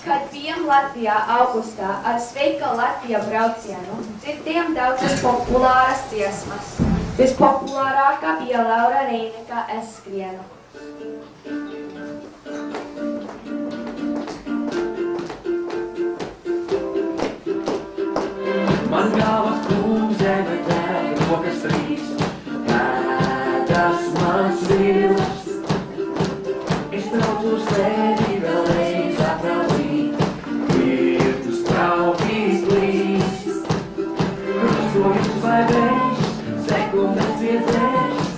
Kad bijām Latvijā augustā ar Sveika Latvija braucienu, dzirdējām daudzas populāras dziesmas. Vispopulārākā bija Laura Reineka Es skrienu. Man galva kūzeme deg, rokas rīs, pēdas mans vīrs. Es traucu sevi vēlreiz atraudzīt, virtus traukīs plīs. Krustojums vai vējš, sekundes iedzēš,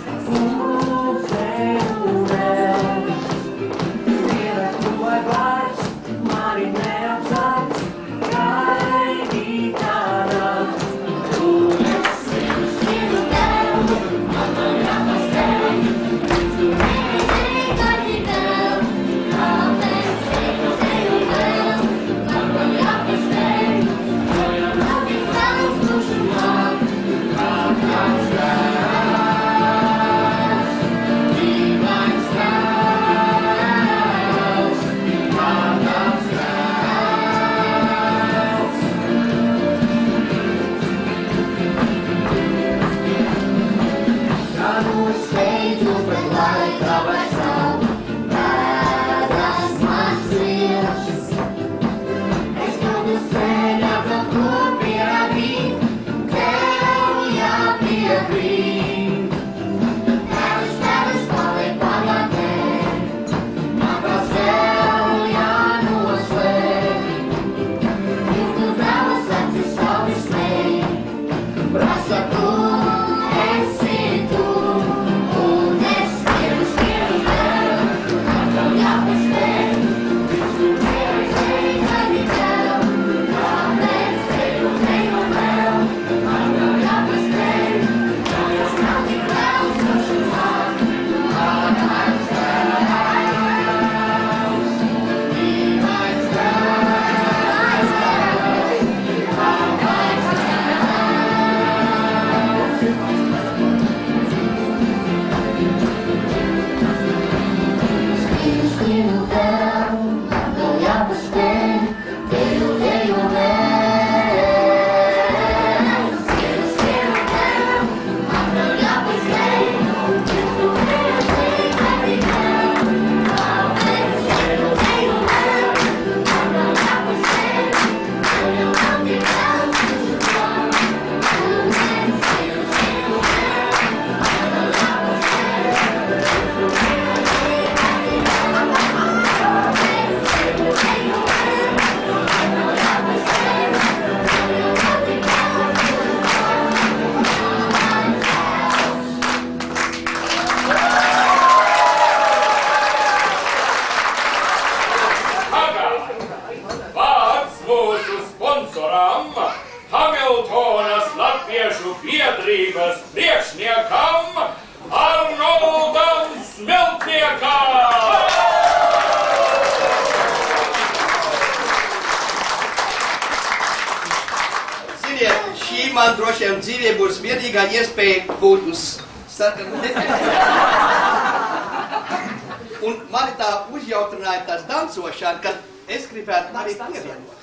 sev vēs. Sieraktu vai vairs, mani neapsāc, Hamiltonas latviešu biedrības priekšniekam Arnoldam Smiltniekam! Ziniet, šī man droši vien dzīvē būs vienīgā iespēja būt uz sarkanu. Un mani tā uzjautrināja tās dancošana, kad es gribētu arī pievienot.